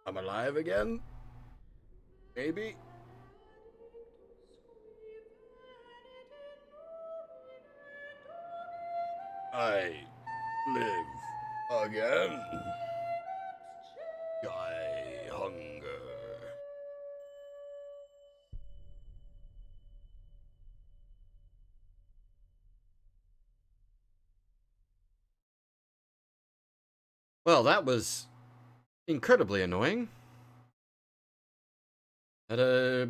I'm alive again? Maybe? I live again. I hunger. Well, that was incredibly annoying. Had a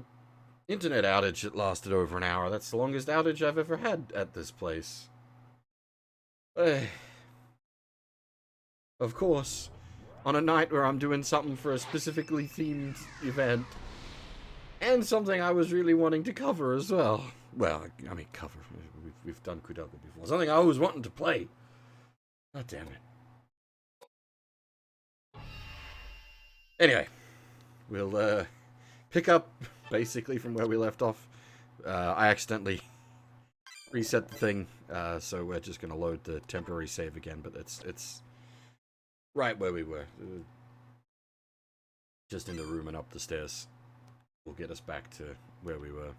internet outage that lasted over an hour. That's the longest outage I've ever had at this place. Of course, on a night where I'm doing something for a specifically themed event, and something I was really wanting to cover as well. Well, I mean, cover. We've done Koudelka before. Something I was wanting to play. God damn it. Anyway, we'll pick up basically from where we left off. I accidentally reset the thing, so we're just going to load the temporary save again, but it's right where we were. Just in the room and up the stairs. Will get us back to where we were.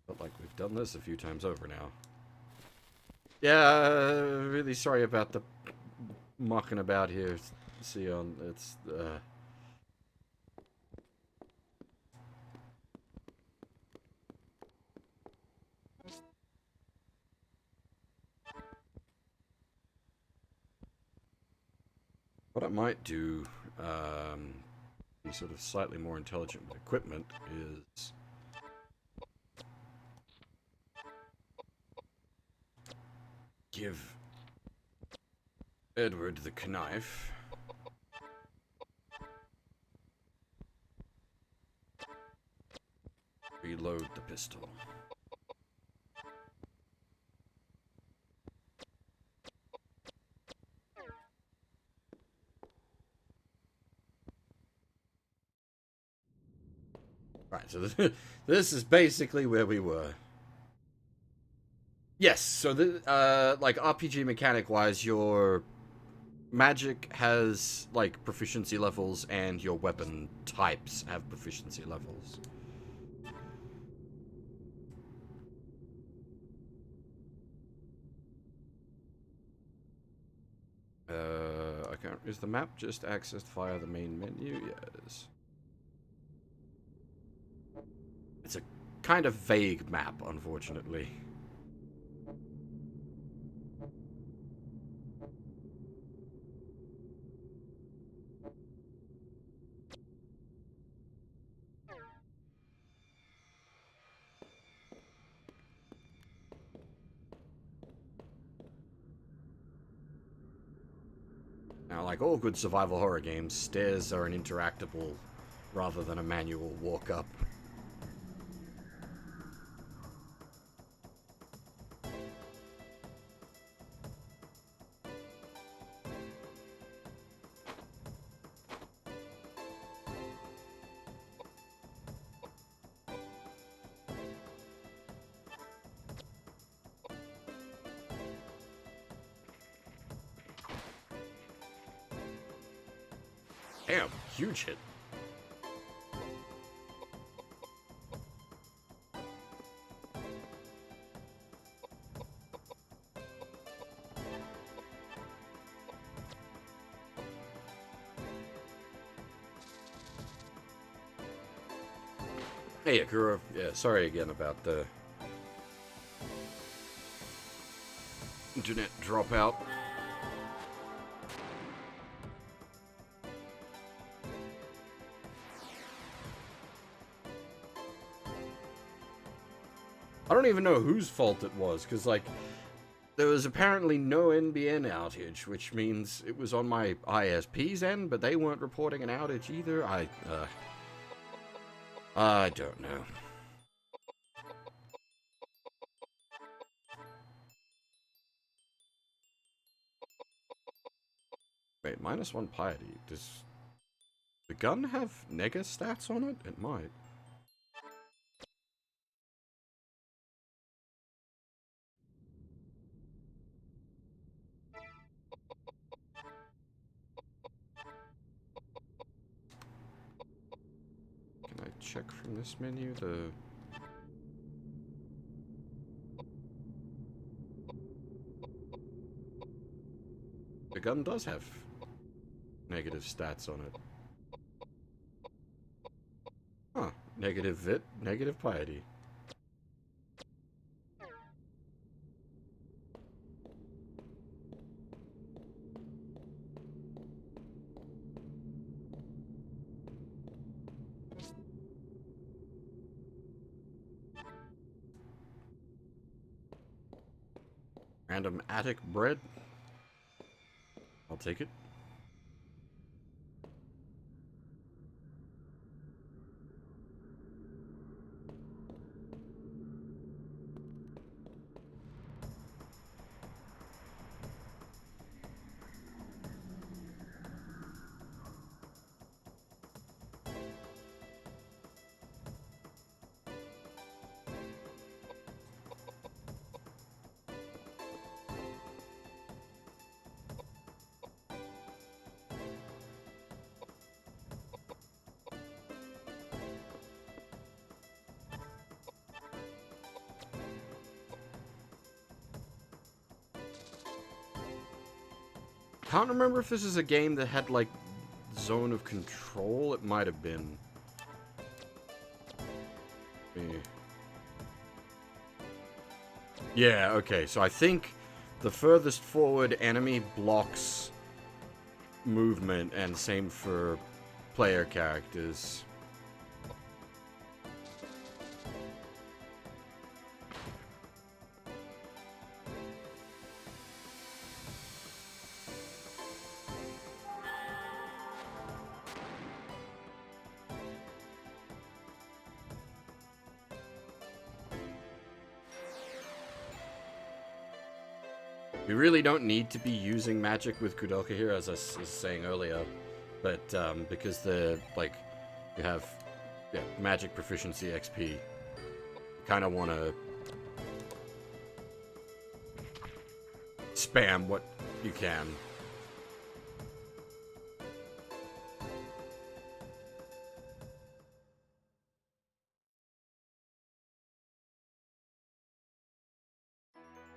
Felt like we've done this a few times over now. Yeah, really sorry about the mucking about here, Sion. It's, What I might do, be sort of slightly more intelligent with equipment, is give Edward the knife. Reload the pistol. Right, so this is basically where we were. Yes, so like RPG mechanic wise, your magic has like proficiency levels, and your weapon types have proficiency levels. I can't. Is the map just accessed via the main menu? Yes. It's a kind of vague map, unfortunately. Now, like all good survival horror games, stairs are an interactable rather than a manual walk up. Damn, huge hit. Hey, Akura. Yeah, sorry again about the internet dropout. I don't even know whose fault it was, because, like, there was apparently no NBN outage, which means it was on my ISP's end, but they weren't reporting an outage either. I don't know. Wait, -1 piety. Does the gun have nega stats on it? It might. Can I check from this menu the gun does have negative stats on it. Huh. Negative vit, negative piety. Random attic bread. I'll take it. Can't remember if this is a game that had, like, zone of control. It might have been. Yeah, okay. So I think the furthest forward enemy blocks movement, and same for player characters. We really don't need to be using magic with Koudelka here, as I was saying earlier, but because the you have magic proficiency XP, you kind of want to spam what you can.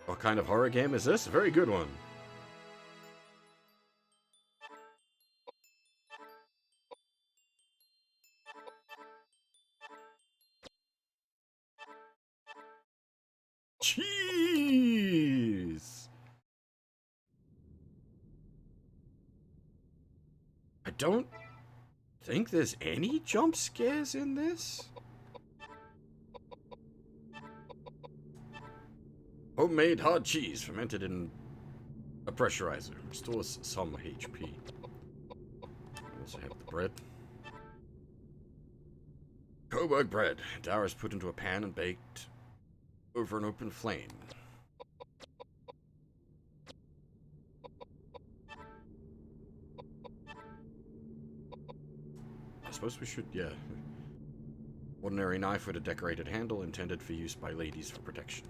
What kind of horror game is this? A very good one. Jeez! I don't think there's any jump scares in this. Homemade hard cheese fermented in a pressurizer. Restores some HP. I also have the bread. Coburg bread. Dough is put into a pan and baked over an open flame. I suppose we should, yeah. Ordinary knife with a decorated handle intended for use by ladies for protection.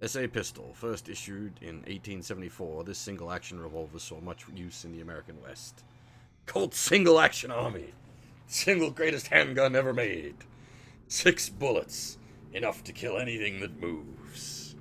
SA pistol, first issued in 1874, this single-action revolver saw much use in the American West. Colt's single-action army. Single greatest handgun ever made. 6 bullets. Enough to kill anything that moves.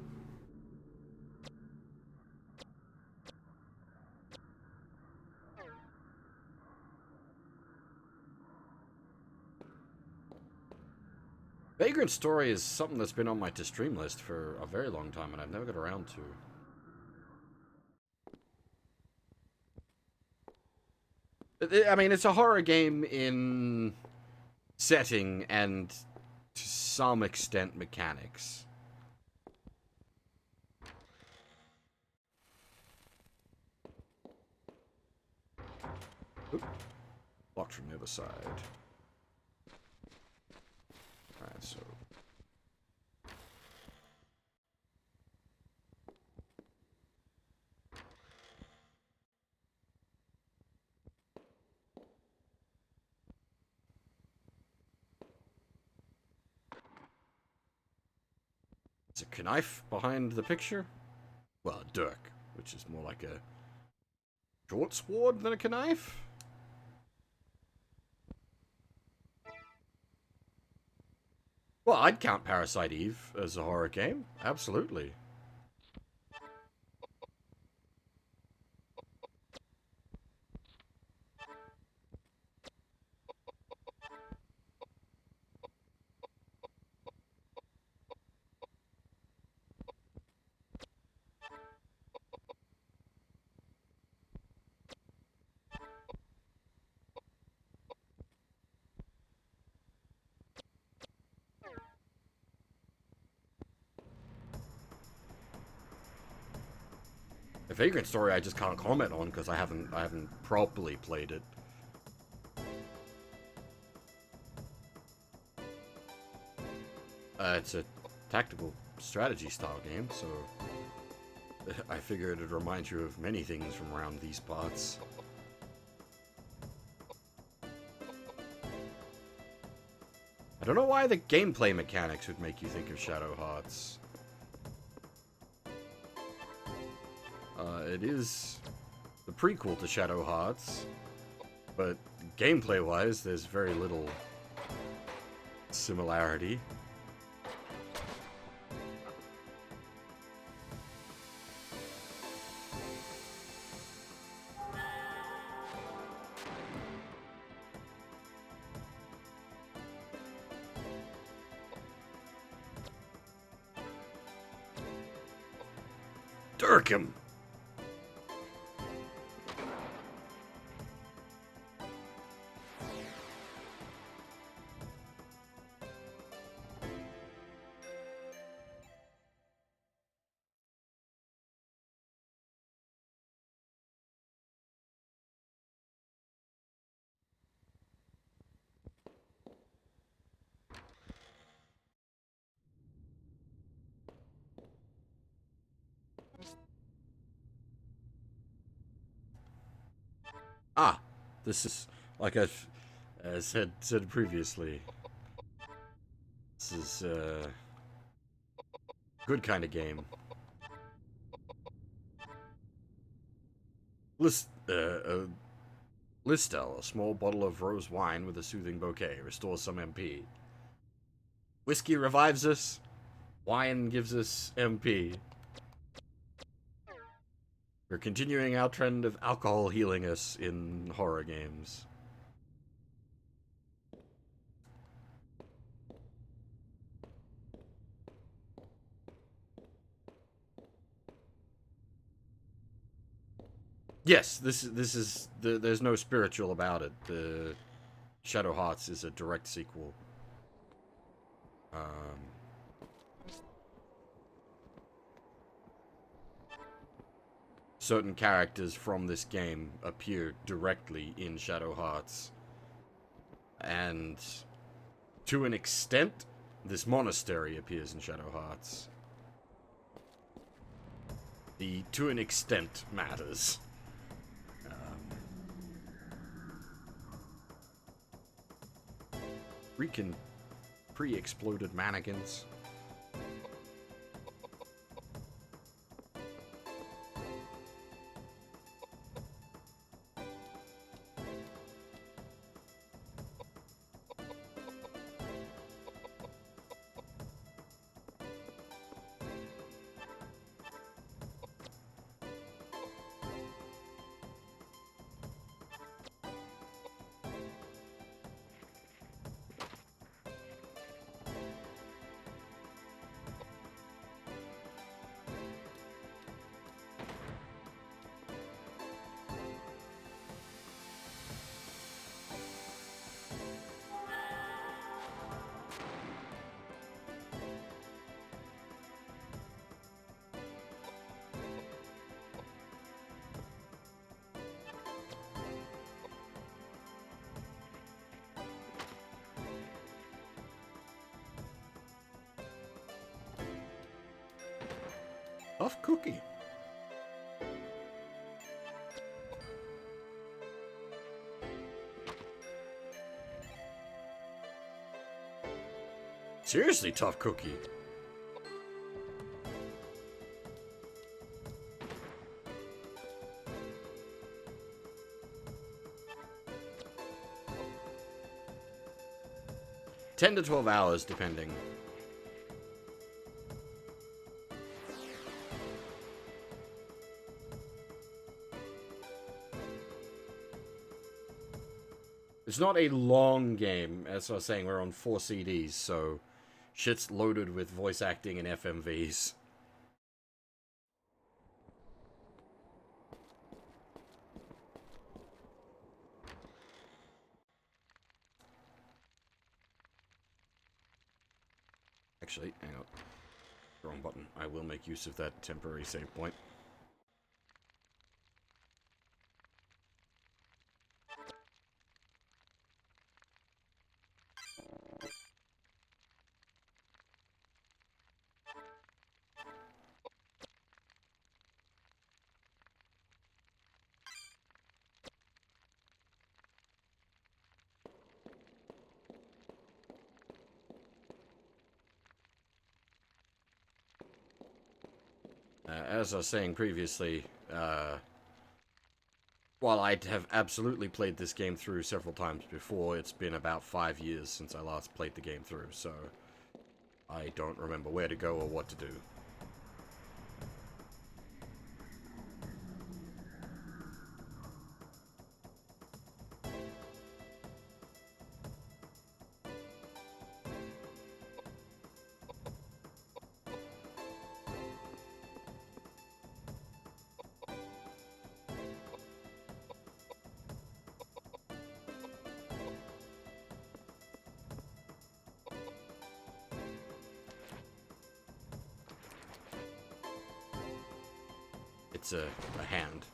Vagrant Story is something that's been on my to-stream list for a very long time, and I've never got around to. I mean, it's a horror game in setting and, to some extent, mechanics. Oop. Locked from the other side. Alright, so... Is a knife behind the picture? Well, a dirk, which is more like a short sword than a knife. Well, I'd count Parasite Eve as a horror game. Absolutely. A Vagrant Story I just can't comment on because I haven't properly played it. It's a tactical strategy style game, so I figure it'd remind you of many things from around these parts. I don't know why the gameplay mechanics would make you think of Shadow Hearts. It is the prequel to Shadow Hearts, but gameplay-wise, there's very little similarity. Durkham! Ah, this is, like I've said previously, this is a good kind of game. Listel, a small bottle of rose wine with a soothing bouquet, restores some MP. Whiskey revives us, wine gives us MP. We're continuing our trend of alcohol healing us in horror games. Yes, this is there's no spiritual about it. The Shadow Hearts is a direct sequel. Certain characters from this game appear directly in Shadow Hearts, and to an extent, this monastery appears in Shadow Hearts. The to an extent matters. Freaking pre-exploded mannequins. Tough cookie. Seriously, tough cookie. 10 to 12 hours, depending. It's not a long game. As I was saying, we're on 4 CDs, so shit's loaded with voice acting and FMVs. Actually, hang on. Wrong button. I will make use of that temporary save point. As I was saying previously, while I have absolutely played this game through several times before, it's been about 5 years since I last played the game through, so I don't remember where to go or what to do. It's a hand.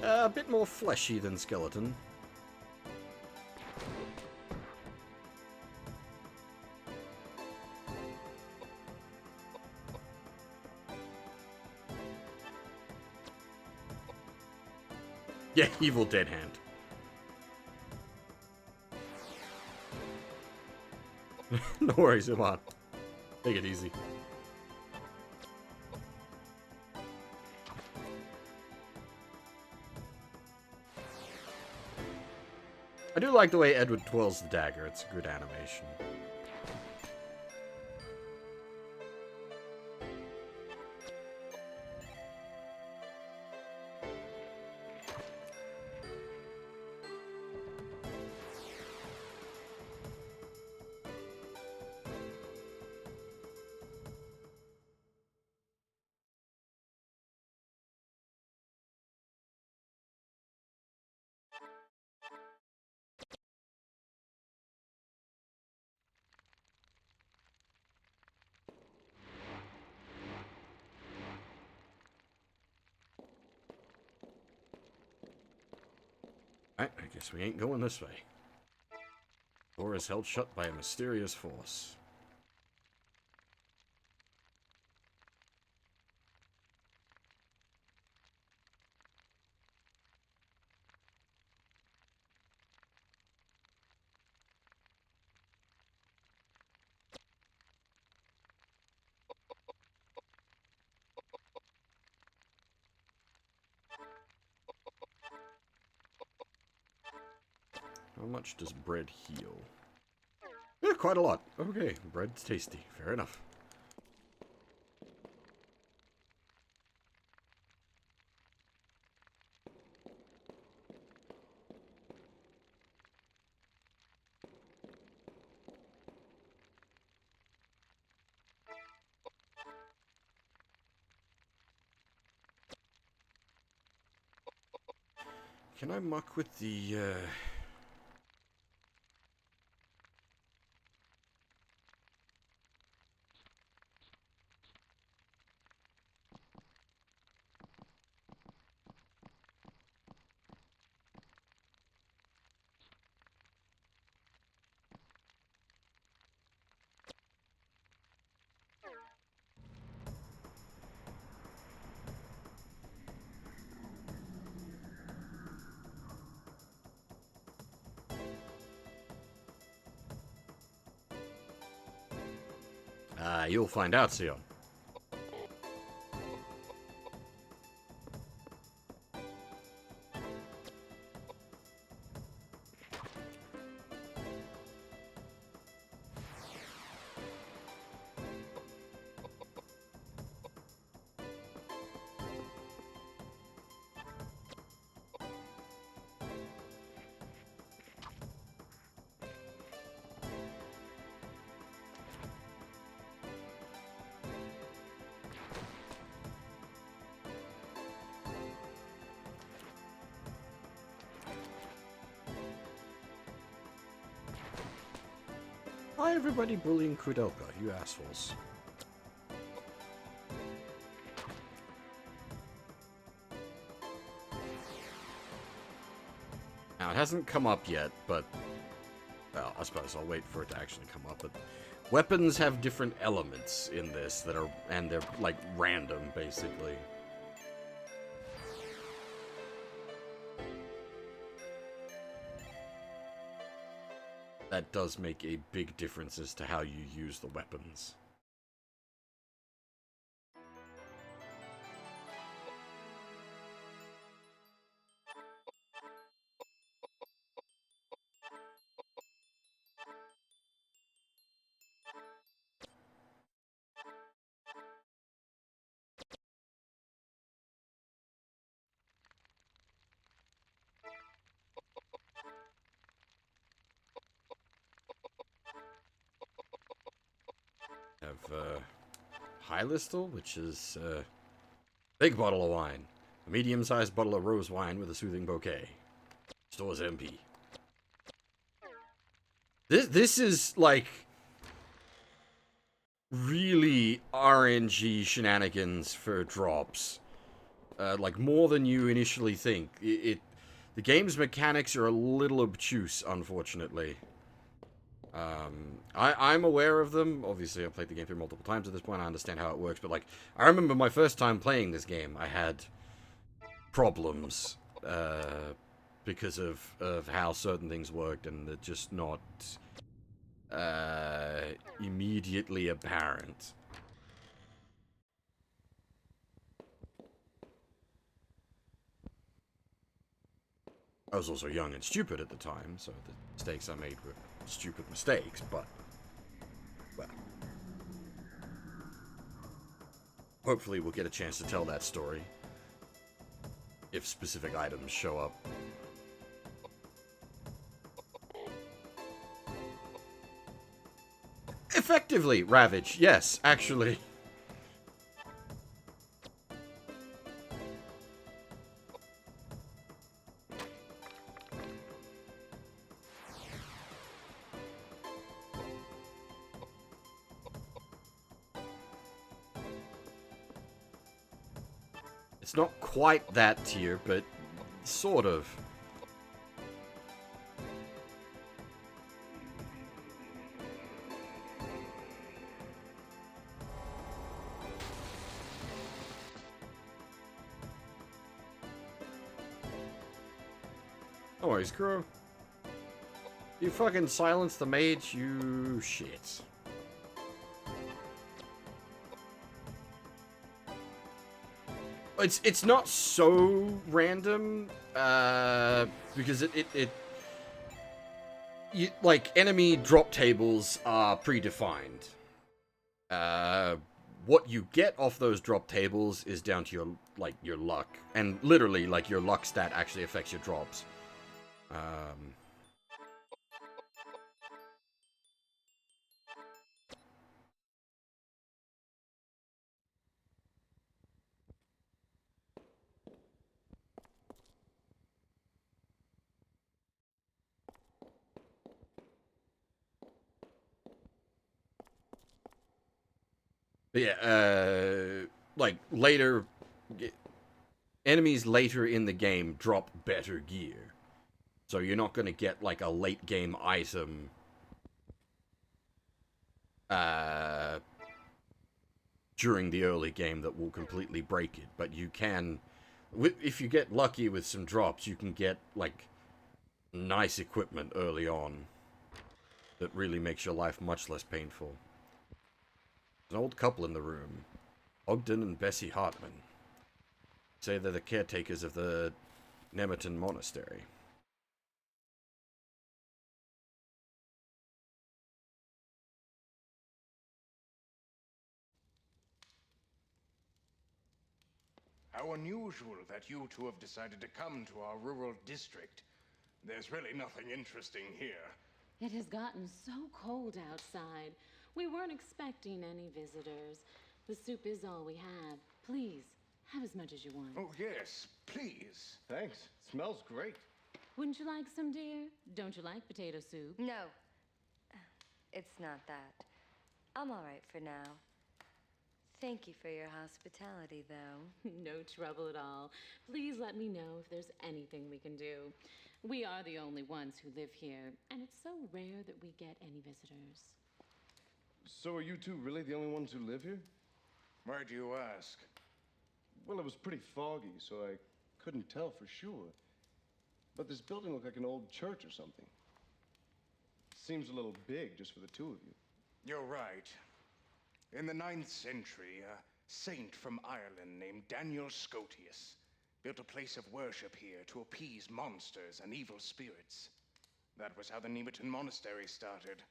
A bit more fleshy than skeleton. Yeah, evil dead hand. No worries, come on. Take it easy. I do like the way Edward twirls the dagger. It's a good animation. Alright, I guess we ain't going this way. Door is held shut by a mysterious force. How much does bread heal? Yeah, quite a lot. Okay, bread's tasty. Fair enough. Can I muck with the, you'll find out, Sion. Why everybody bullying Koudelka, you assholes? Now, it hasn't come up yet, but... Well, I suppose I'll wait for it to actually come up, but... Weapons have different elements in this that are... And they're, like, random, basically. That does make a big difference as to how you use the weapons. Have, Hylistal, which is, big bottle of wine. A medium-sized bottle of rose wine with a soothing bouquet. Stores MP. This is, like, really RNG shenanigans for drops. Like, more than you initially think. The game's mechanics are a little obtuse, unfortunately. I'm aware of them. Obviously, I've played the game through multiple times at this point. I understand how it works, but, like, I remember my first time playing this game, I had problems, because of how certain things worked, and they're just not, immediately apparent. I was also young and stupid at the time, so the mistakes I made were stupid mistakes, but, well. Hopefully we'll get a chance to tell that story. If specific items show up. Effectively, Ravage, yes, actually. It's not quite that tier, but sort of. No worries, Crow. You fucking silence the mage, you shit. It's not so random, because like, enemy drop tables are predefined. What you get off those drop tables is down to your luck. And literally, like, your luck stat actually affects your drops. But yeah, like, later... Enemies later in the game drop better gear. So you're not going to get, like, a late game item... during the early game that will completely break it. But you can... If you get lucky with some drops, you can get, like, nice equipment early on that really makes your life much less painful. There's an old couple in the room. Ogden and Bessie Hartman. Say they're the caretakers of the Nemerton Monastery. How unusual that you two have decided to come to our rural district. There's really nothing interesting here. It has gotten so cold outside. We weren't expecting any visitors. The soup is all we have. Please, have as much as you want. Oh, yes, please. Thanks. Smells great. Wouldn't you like some, dear? Don't you like potato soup? No. It's not that. I'm all right for now. Thank you for your hospitality, though. No trouble at all. Please let me know if there's anything we can do. We are the only ones who live here, and it's so rare that we get any visitors. So are you two really the only ones who live here? Why do you ask? Well, it was pretty foggy, so I couldn't tell for sure. But this building looked like an old church or something. Seems a little big just for the two of you. You're right. In the 9th century, a saint from Ireland named Daniel Scotius built a place of worship here to appease monsters and evil spirits. That was how the Nemeton Monastery started.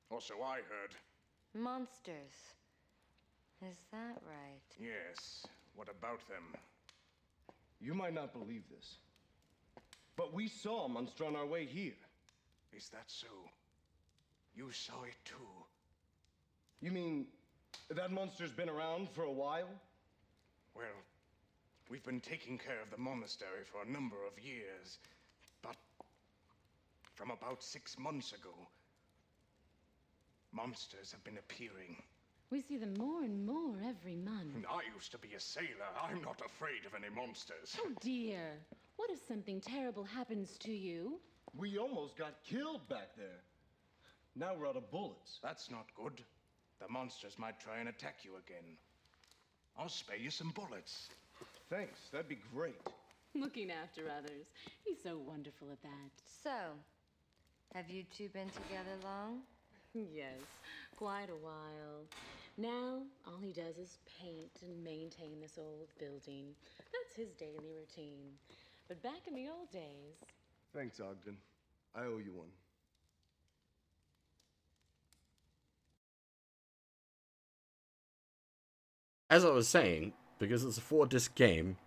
Or so I heard. Monsters. Is that right? Yes. What about them? You might not believe this, but we saw a monster on our way here. Is that so? You saw it too? You mean that monster's been around for a while? Well, we've been taking care of the monastery for a number of years, but from about 6 months ago, monsters have been appearing. We see them more and more every month. I used to be a sailor. I'm not afraid of any monsters. Oh dear. What if something terrible happens to you? We almost got killed back there. Now we're out of bullets. That's not good. The monsters might try and attack you again. I'll spare you some bullets. Thanks, that'd be great. Looking after others. He's so wonderful at that. So, have you two been together long? Yes, quite a while. Now, all he does is paint and maintain this old building. That's his daily routine. But back in the old days... Thanks, Ogden. I owe you one. As I was saying, because it's a 4-disc game,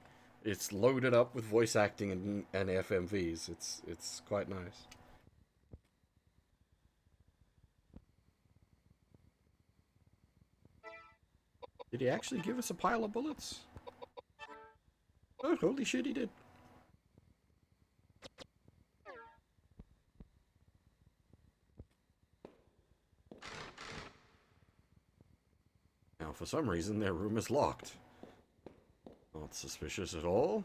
it's loaded up with voice acting and FMVs. It's quite nice. Did he actually give us a pile of bullets? Oh, holy shit, he did. Now, for some reason, their room is locked. Not suspicious at all.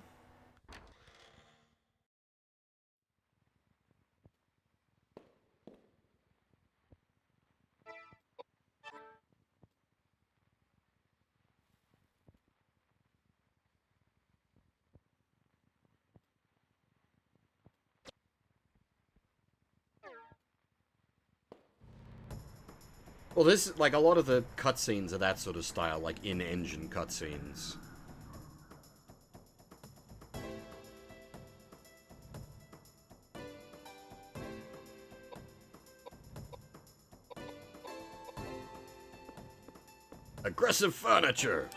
Well, this, like, a lot of the cutscenes are that sort of style, like in-engine cutscenes. Aggressive furniture!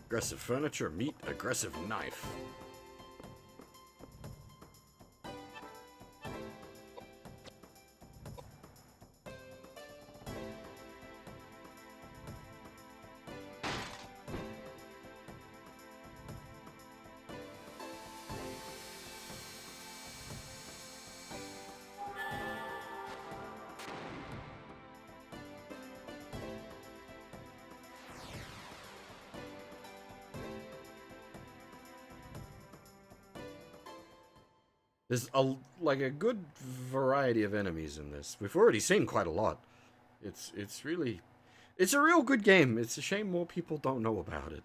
Aggressive furniture, meet aggressive knife. There's like a good variety of enemies in this. We've already seen quite a lot. It's a real good game. It's a shame more people don't know about it.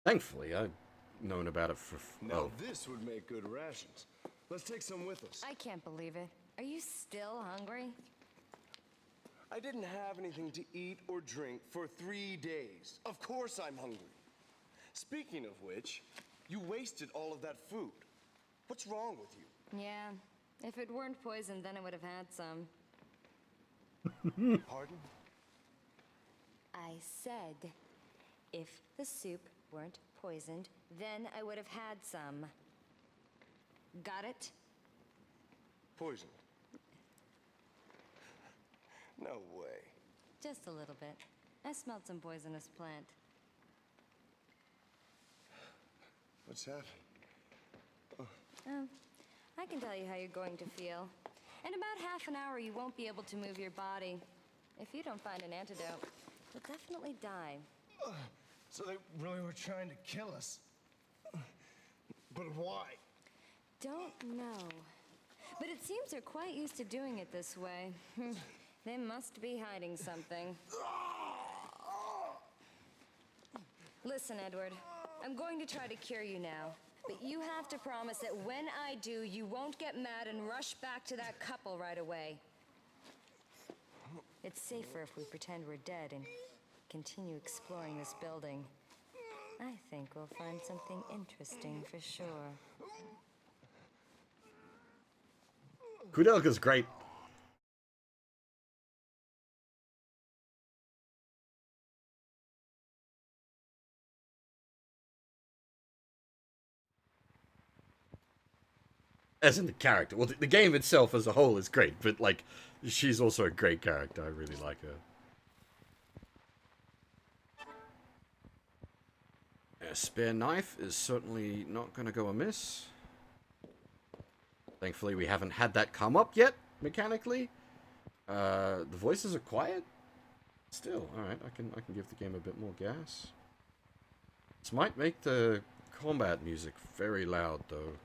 Thankfully, I've known about it for... Now this would make good rations. Let's take some with us. I can't believe it. Are you still hungry? I didn't have anything to eat or drink for 3 days. Of course I'm hungry. Speaking of which, you wasted all of that food. What's wrong with you? Yeah. If it weren't poisoned, then I would have had some. Pardon? I said, if the soup weren't poisoned, then I would have had some. Got it? poisoned? No way. Just a little bit. I smelled some poisonous plant. What's happened? Oh, I can tell you how you're going to feel. In about half an hour, you won't be able to move your body. If you don't find an antidote, you'll definitely die. So they really were trying to kill us. But why? Don't know. But it seems they're quite used to doing it this way. They must be hiding something. Listen, Edward. I'm going to try to cure you now. But you have to promise that when I do, you won't get mad and rush back to that couple right away. It's safer if we pretend we're dead and continue exploring this building. I think we'll find something interesting for sure. Koudelka's great. As in the character. Well, the game itself as a whole is great, but, like, she's also a great character. I really like her. A spare knife is certainly not going to go amiss. Thankfully, we haven't had that come up yet, mechanically. The voices are quiet. Still, alright, I can give the game a bit more gas. This might make the combat music very loud, though.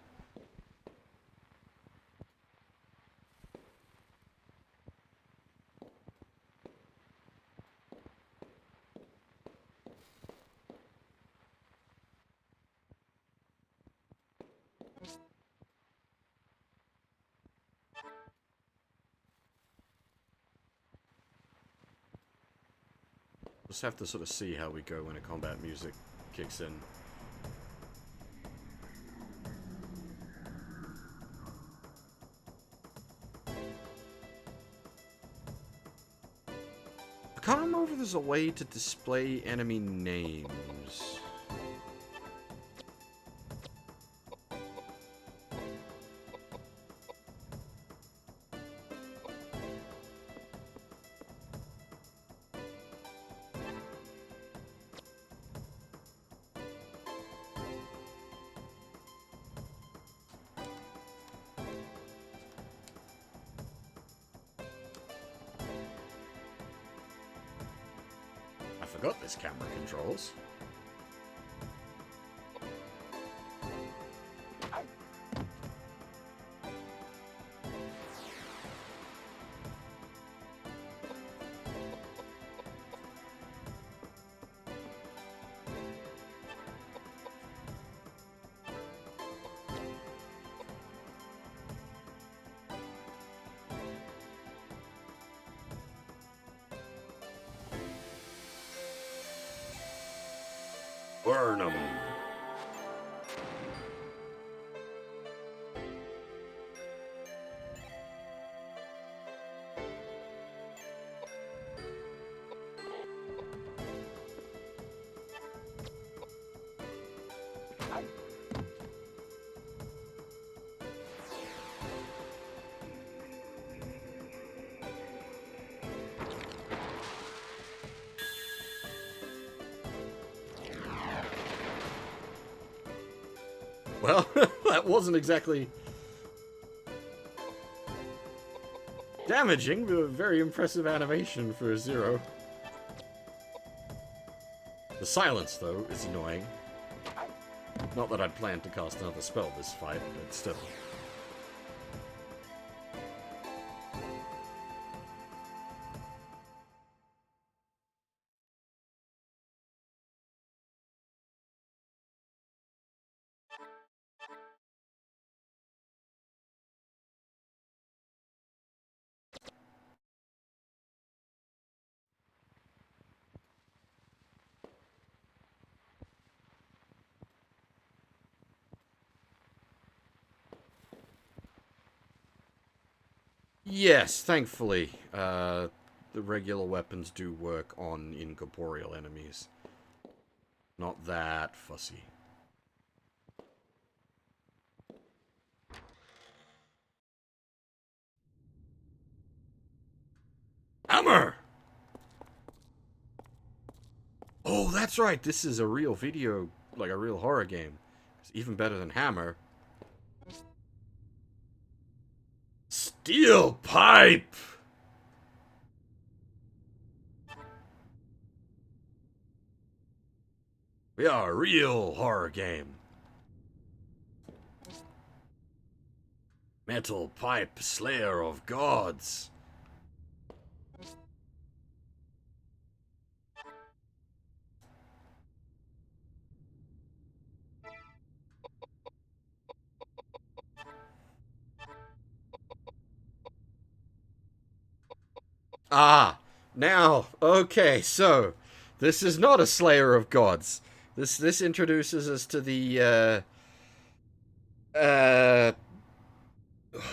Just have to sort of see how we go when a combat music kicks in. I can't remember if there's a way to display enemy names. I forgot this camera controls. Burn 'em. Well, that wasn't exactly damaging, but a very impressive animation for a Zero. The silence, though, is annoying. Not that I'd planned to cast another spell this fight, but still. Yes, thankfully, the regular weapons do work on incorporeal enemies. Not that fussy. hammer! Oh, that's right. This is a real video, like a real horror game. It's even better than Hammer. Steel pipe! We are a real horror game. Metal pipe, slayer of gods. Ah, now, okay, so this is not a slayer of gods. This introduces us to the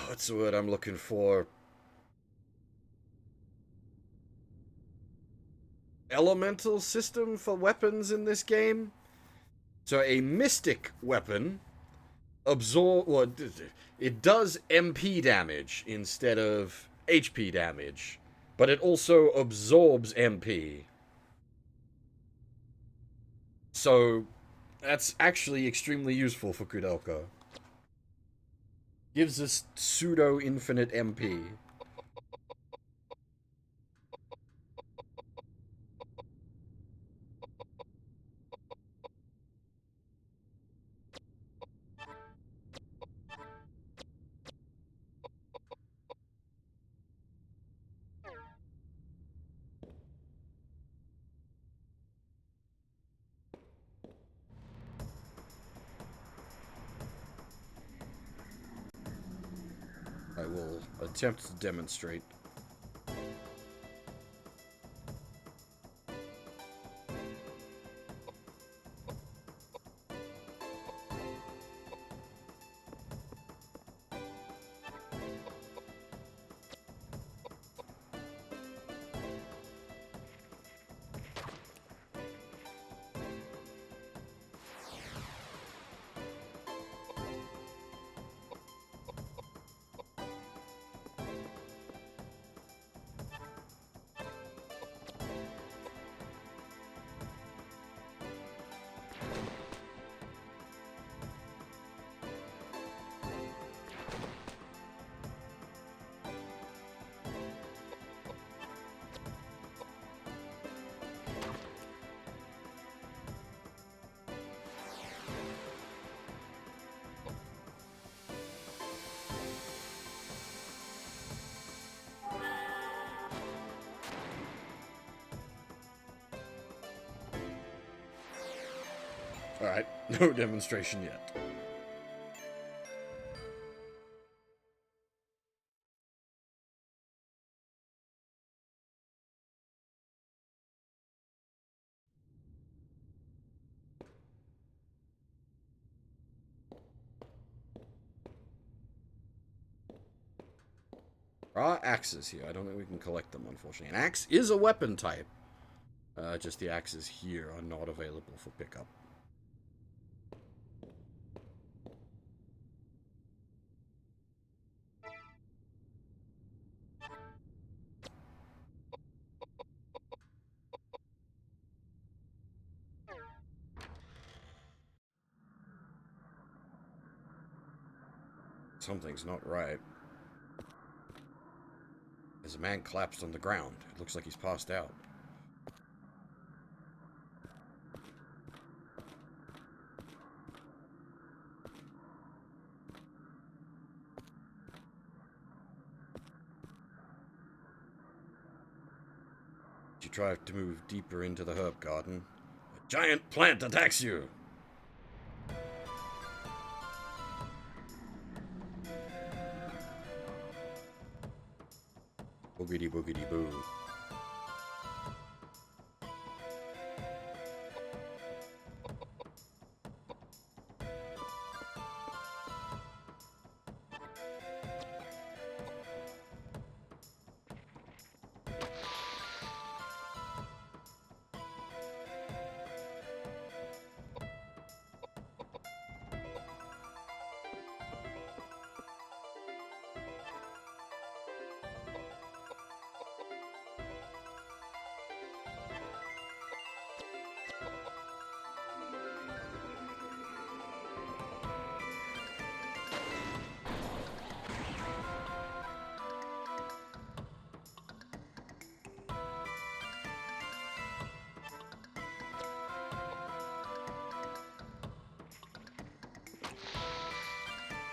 what's the word I'm looking for? Elemental system for weapons in this game. So a mystic weapon absorb, well, it does MP damage instead of HP damage, but it also absorbs MP. So that's actually extremely useful for Koudelka. Gives us pseudo infinite MP. I will attempt to demonstrate. Alright, no demonstration yet. There are axes here. I don't think we can collect them, unfortunately. An axe is a weapon type. Just the axes here are not available for pickup. Something's not right. As a man collapsed on the ground. It looks like he's passed out. You try to move deeper into the herb garden. A giant plant attacks you! Boogity boogity boo.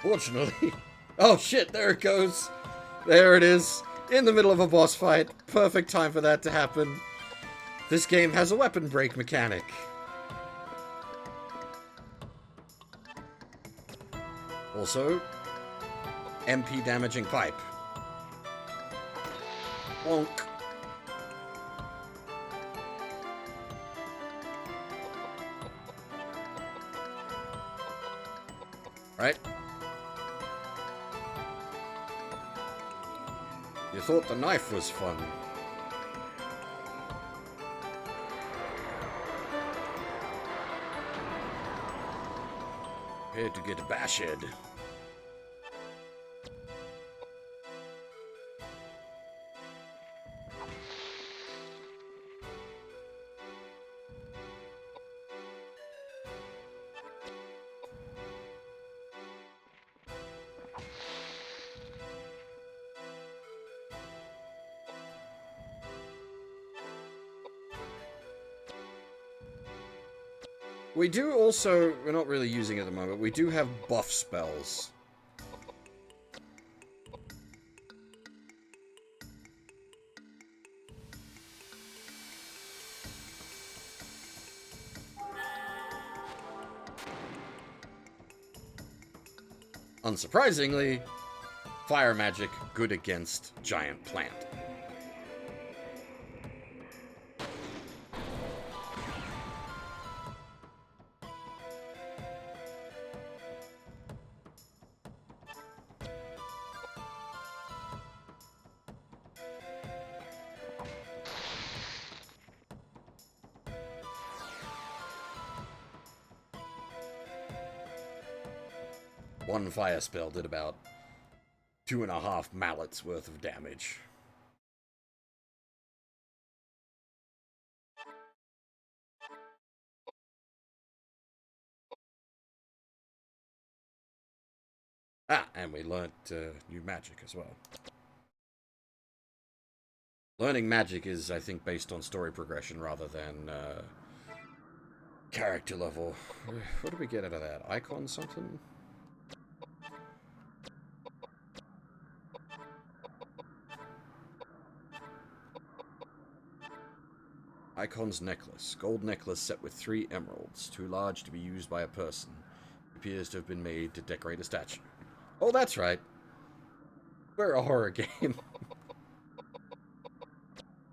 Fortunately... Oh shit, there it goes. There it is. In the middle of a boss fight. Perfect time for that to happen. This game has a weapon break mechanic. Also, MP damaging pipe. Wonk. Right? You thought the knife was fun. Prepare to get bashed. We do also, we're not really using it at the moment, we do have buff spells. Unsurprisingly, fire magic good against giant plant. One fire spell did about 2.5 mallets worth of damage. Ah, and we learnt new magic as well. Learning magic is, I think, based on story progression rather than character level. What did we get out of that? Icon something? Icon's necklace. Gold necklace set with 3 emeralds. Too large to be used by a person. Appears to have been made to decorate a statue. Oh, that's right. We're a horror game.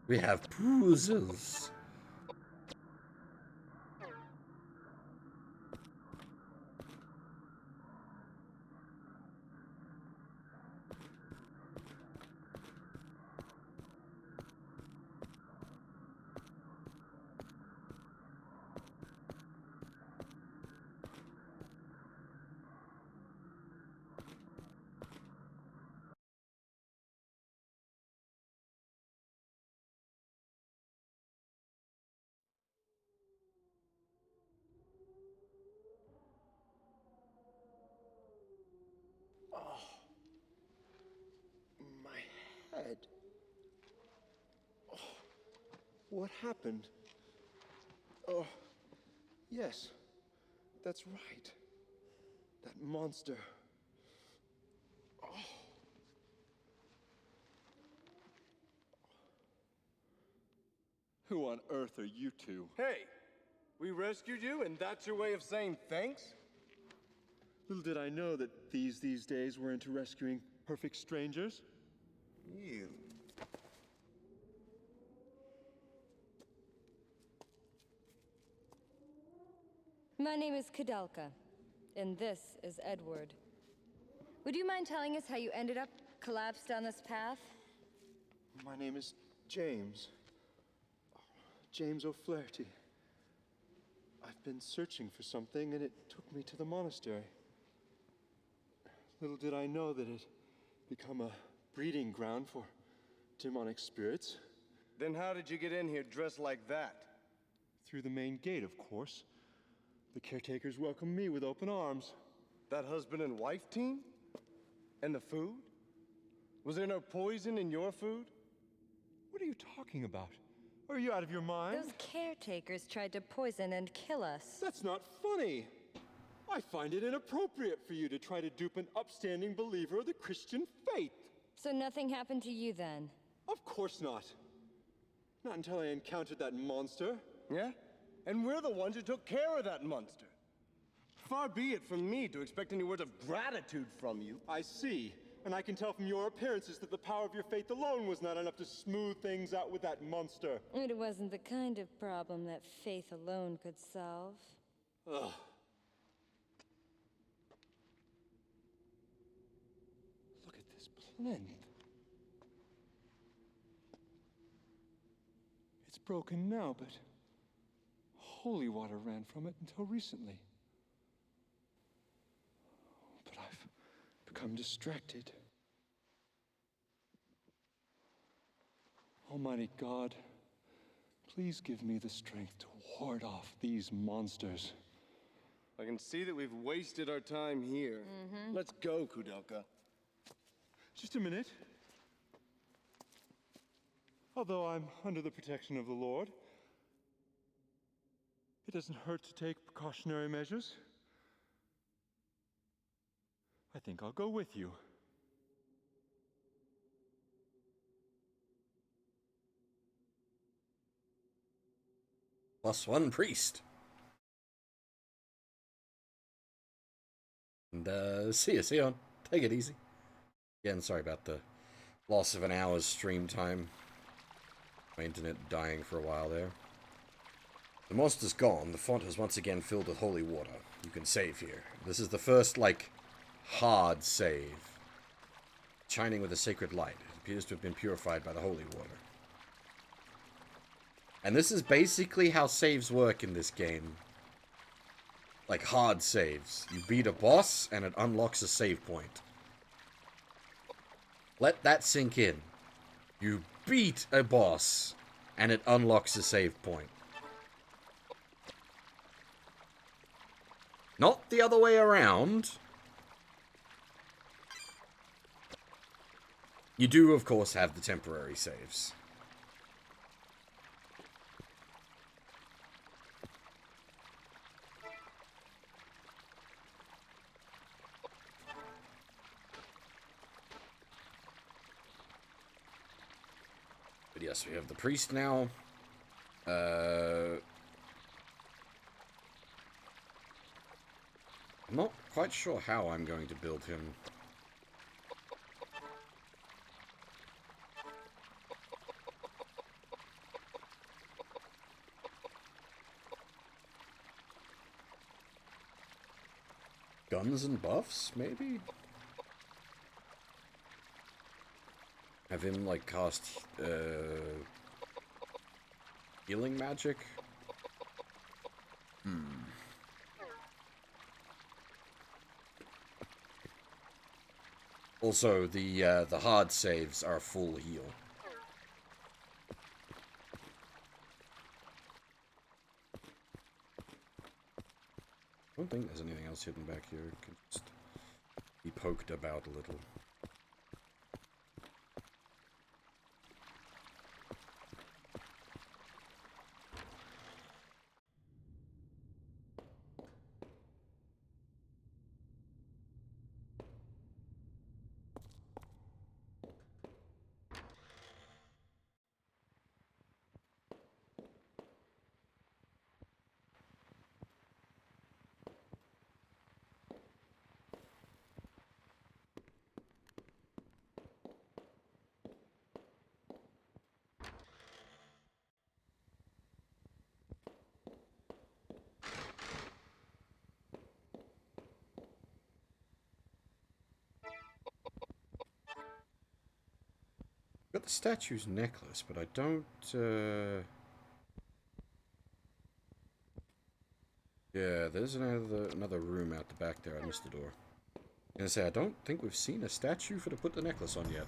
We have puzzles. My head. Oh, what happened? Oh, yes, that's right. That monster. Oh. Who on earth are you two? Hey, we rescued you, and that's your way of saying thanks? Little did I know that these days were into rescuing perfect strangers. You. My name is Koudelka, and this is Edward. Would you mind telling us how you ended up collapsed down this path? My name is James. James O'Flaherty. I've been searching for something, and it took me to the monastery. Little did I know that it'd become a breeding ground for demonic spirits. Then how did you get in here dressed like that? Through the main gate, of course. The caretakers welcomed me with open arms. That husband and wife team? And the food? Was there no poison in your food? What are you talking about? Are you out of your mind? Those caretakers tried to poison and kill us. That's not funny. I find it inappropriate for you to try to dupe an upstanding believer of the Christian faith. So nothing happened to you then? Of course not. Not until I encountered that monster. Yeah? And we're the ones who took care of that monster. Far be it from me to expect any words of gratitude from you. I see. And I can tell from your appearances that the power of your faith alone was not enough to smooth things out with that monster. It wasn't the kind of problem that faith alone could solve. Ugh. Look at this plinth. It's broken now, but holy water ran from it until recently. But I've become distracted. Almighty God, please give me the strength to ward off these monsters. I can see that we've wasted our time here. Let's go, Koudelka. Just a minute. Although I'm under the protection of the Lord, it doesn't hurt to take precautionary measures. I think I'll go with you. +1 priest. And see you on. Take it easy. Again, sorry about the loss of an hour's stream time. My internet dying for a while there. The monster's gone. The font has once again filled with holy water. You can save here. This is the first, like, hard save. Shining with a sacred light. It appears to have been purified by the holy water. And this is basically how saves work in this game. Like, hard saves. You beat a boss, and it unlocks a save point. Let that sink in. You beat a boss, and it unlocks a save point. Not the other way around. You do, of course, have the temporary saves. But yes, we have the priest now. I'm not quite sure how I'm going to build him. Guns and buffs, maybe? Have him, like, cast, healing magic? Also, the hard saves are full heal. I don't think there's anything else hidden back here. It can just be poked about a little. Got the statue's necklace, but I don't, yeah, there's another room out the back there. I missed the door. I was gonna say, I don't think we've seen a statue for to put the necklace on yet.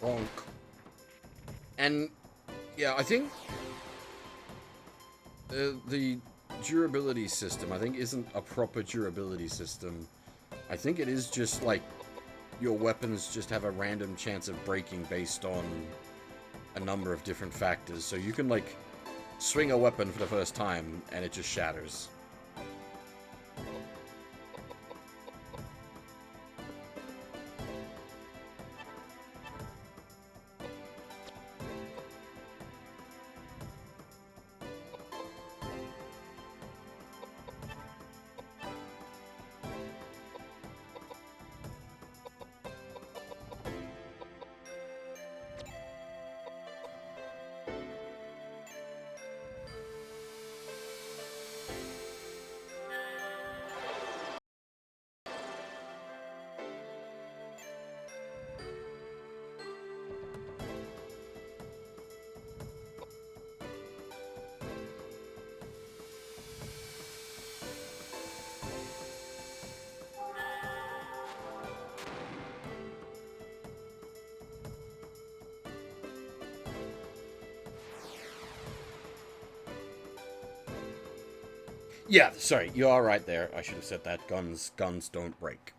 Bonk. And yeah, I think the durability system, I think, isn't a proper durability system. I think it is just like your weapons just have a random chance of breaking based on a number of different factors. So you can like swing a weapon for the first time and it just shatters. Yeah, sorry, you are right there. I should have said that. Guns don't break.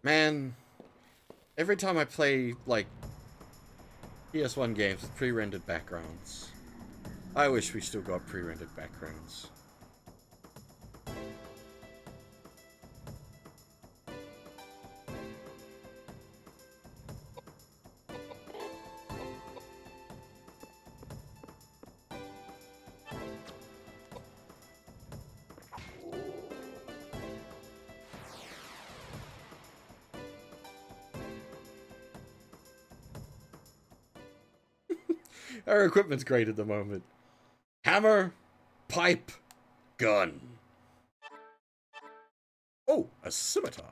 Man, every time I play, like, PS1 games with pre-rendered backgrounds, I wish we still got pre-rendered backgrounds. Our equipment's great at the moment. Hammer, pipe, gun. Oh, a scimitar.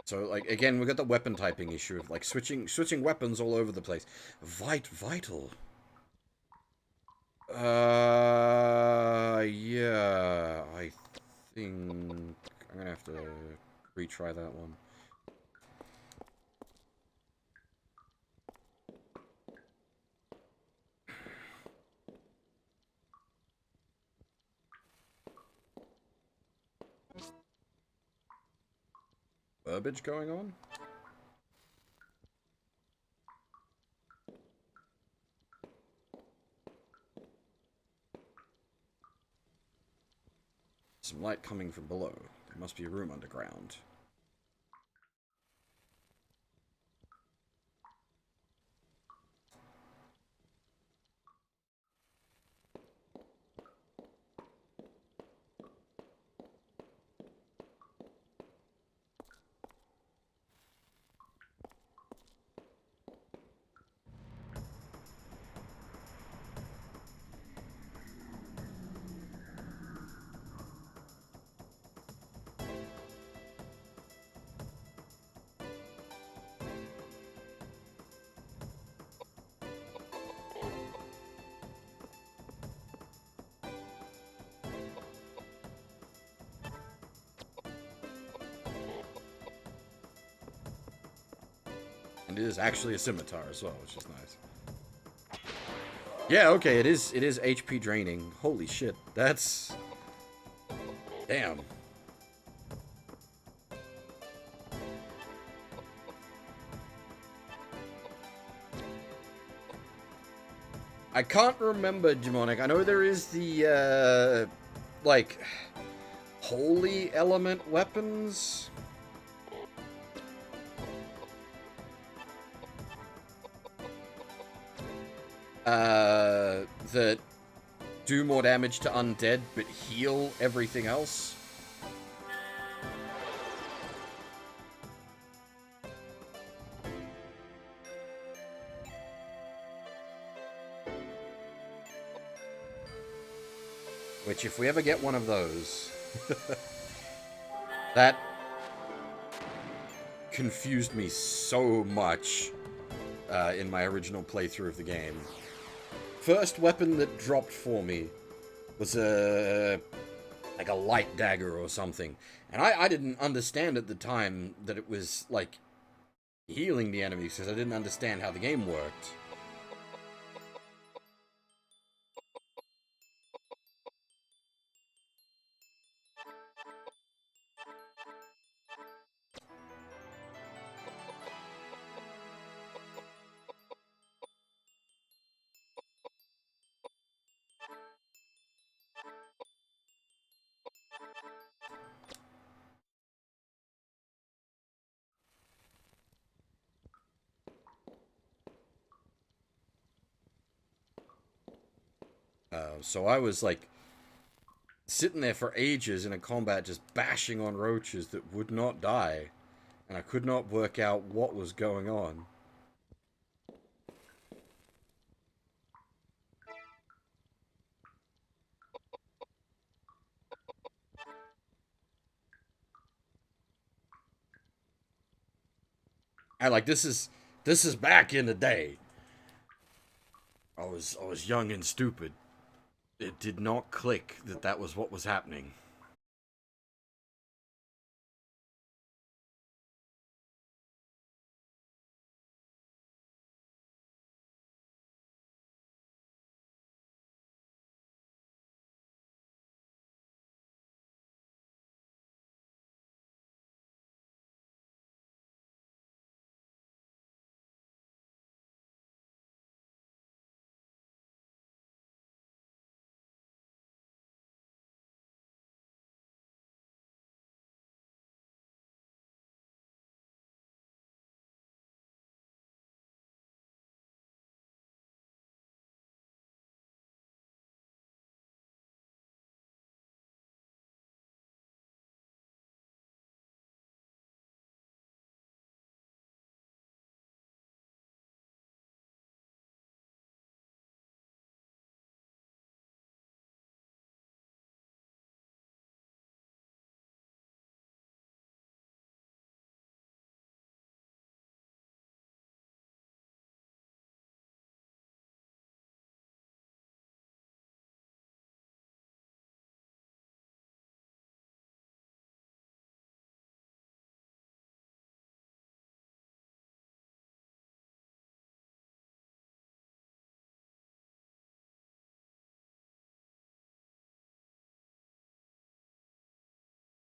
So, like, again, we got the weapon typing issue of, like, switching weapons all over the place. Vital. Yeah, I think I'm gonna have to retry that one. Verbiage going on? Some light coming from below. There must be a room underground. And it is actually a scimitar as well, which is nice. Yeah, okay, it is HP draining. Holy shit, that's... Damn. I can't remember, Demonic. I know there is the, like, holy element weapons. That do more damage to undead, but heal everything else. Which, if we ever get one of those, that confused me so much in my original playthrough of the game. First weapon that dropped for me was like a light dagger or something, and I didn't understand at the time that it was like healing the enemies because I didn't understand how the game worked. So I was like sitting there for ages in a combat just bashing on roaches that would not die, and I could not work out what was going on. And like this is back in the day. I was young and stupid. It did not click that that was what was happening.